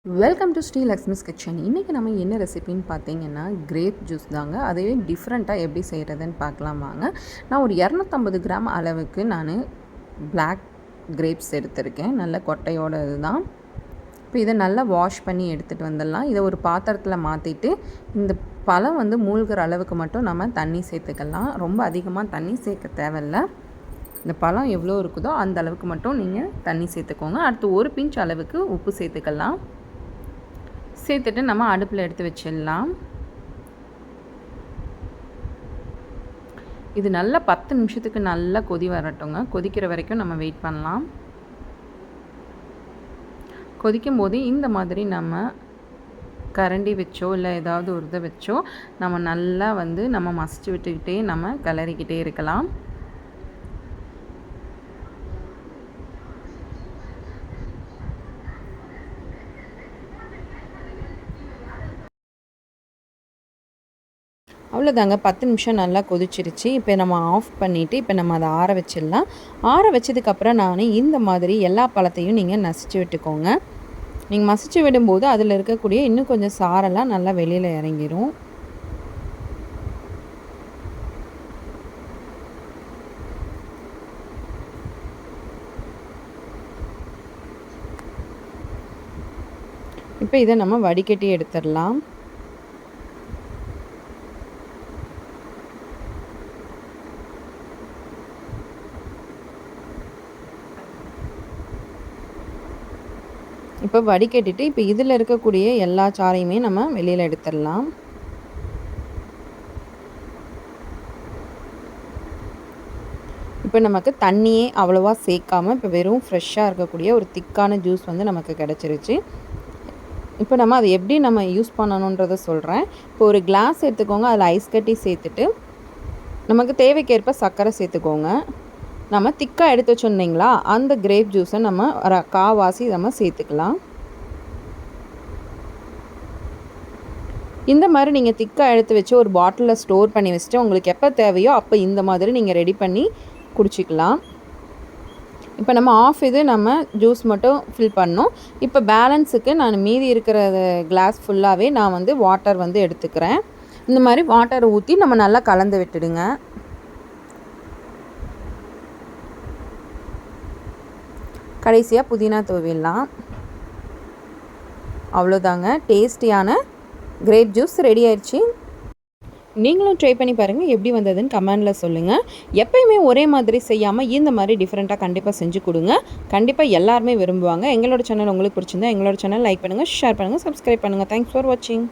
Welcome to Sri Lakshmi's kitchen. இன்றைக்கி நம்ம என்ன ரெசிபின்னு பார்த்தீங்கன்னா கிரேப் ஜூஸ் தாங்க. அதுவே டிஃப்ரெண்ட்டாக எப்படி செய்கிறதுன்னு பார்க்கலாம் வாங்க. நான் ஒரு 250 கிராம் அளவுக்கு நான் பிளாக் கிரேப்ஸ் எடுத்திருக்கேன். நல்ல கொட்டையோட இதுதான். இப்போ இதை நல்லா வாஷ் பண்ணி எடுத்துகிட்டு வந்துடலாம். இதை ஒரு பாத்திரத்தில் மாற்றிட்டு இந்த பழம் மூழ்கிற அளவுக்கு மட்டும் நம்ம தண்ணி சேர்த்துக்கலாம். ரொம்ப அதிகமாக தண்ணி சேர்க்க தேவையில்லை. இந்த பழம் எவ்வளோ இருக்குதோ அந்த அளவுக்கு மட்டும் நீங்கள் தண்ணி சேர்த்துக்கோங்க. அடுத்து ஒரு பிஞ்ச் அளவுக்கு உப்பு சேர்த்துக்கலாம். சேர்த்துட்டு நம்ம அடுப்பில் எடுத்து வச்சிடலாம். இது நல்லா 10 நிமிஷத்துக்கு நல்லா கொதி வரட்டுங்க. கொதிக்கிற வரைக்கும் நம்ம வெயிட் பண்ணலாம். கொதிக்கும் போது இந்த மாதிரி நம்ம கரண்டி வச்சோ இல்லை ஏதாவது ஒரு இதை வச்சோ நம்ம நல்லா நம்ம மசிச்சு விட்டுக்கிட்டே நம்ம கிளறிக்கிட்டே இருக்கலாம். அவ்வளோதாங்க, 10 நிமிஷம் நல்லா கொதிச்சிருச்சு. இப்போ நம்ம ஆஃப் பண்ணிவிட்டு இப்போ நம்ம அதை ஆற வச்சிடலாம். ஆற வச்சதுக்கப்புறம் நான் இந்த மாதிரி எல்லா பழத்தையும் நீங்கள் நசிச்சு விட்டுக்கோங்க. நீங்கள் மசிச்சு விடும்போது அதில் இருக்கக்கூடிய இன்னும் கொஞ்சம் சாரெல்லாம் நல்லா வெளியில் இறங்கிடும். இப்போ இதை நம்ம வடிகட்டி எடுத்துடலாம். இப்போ வடிகட்டிட்டு இப்போ இதில் இருக்கக்கூடிய எல்லா சாறையுமே நம்ம வெளியில் எடுத்துடலாம். இப்போ நமக்கு தண்ணியே அவ்வளோவா சேர்க்காமல் இப்போ வெறும் ஃப்ரெஷ்ஷாக இருக்கக்கூடிய ஒரு திக்கான ஜூஸ் நமக்கு கிடச்சிருச்சு. இப்போ நம்ம அதை எப்படி நம்ம யூஸ் பண்ணணுன்றதை சொல்கிறேன். இப்போ ஒரு கிளாஸ் எடுத்துக்கோங்க. அதில் ஐஸ் கட்டி சேர்த்துட்டு நமக்கு தேவைக்கேற்ப சர்க்கரை சேர்த்துக்கோங்க. நம்ம திக்காக எடுத்து வச்சுருந்தீங்களா அந்த கிரேப் ஜூஸை நம்ம காவாசி நம்ம சேர்த்துக்கலாம். இந்த மாதிரி நீங்கள் திக்காக எடுத்து வச்சு ஒரு பாட்டிலில் ஸ்டோர் பண்ணி வச்சுட்டு உங்களுக்கு எப்போ தேவையோ அப்போ இந்த மாதிரி நீங்கள் ரெடி பண்ணி குடிச்சிக்கலாம். இப்போ நம்ம ஆஃப் இது நம்ம ஜூஸ் மட்டும் ஃபில் பண்ணோம். இப்போ பேலன்ஸுக்கு நான் மீதி இருக்கிற கிளாஸ் ஃபுல்லாகவே நான் வாட்டர் எடுத்துக்கிறேன். இந்த மாதிரி வாட்டரை ஊற்றி நம்ம நல்லா கலந்து விட்டுடுங்க. கடைசியாக புதினா தூவிடலாம். அவ்வளோதாங்க, டேஸ்டியான கிரேப் ஜூஸ் ரெடி ஆயிடுச்சு. நீங்களும் ட்ரை பண்ணி பாருங்கள், எப்படி வந்ததுன்னு கமெண்டில் சொல்லுங்கள். எப்பயுமே ஒரே மாதிரி செய்யாமல் இந்த மாதிரி டிஃப்ரெண்ட்டாக கண்டிப்பாக செஞ்சு கொடுங்க. கண்டிப்பாக எல்லாருமே விரும்புவாங்க. எங்களோட சேனல் உங்களுக்கு பிடிச்சிருந்தா எங்களோட சேனல் லைக் பண்ணுங்கள், ஷேர் பண்ணுங்கள், சப்ஸ்கிரைப் பண்ணுங்கள். தேங்க்ஸ் ஃபார் வாட்சிங்.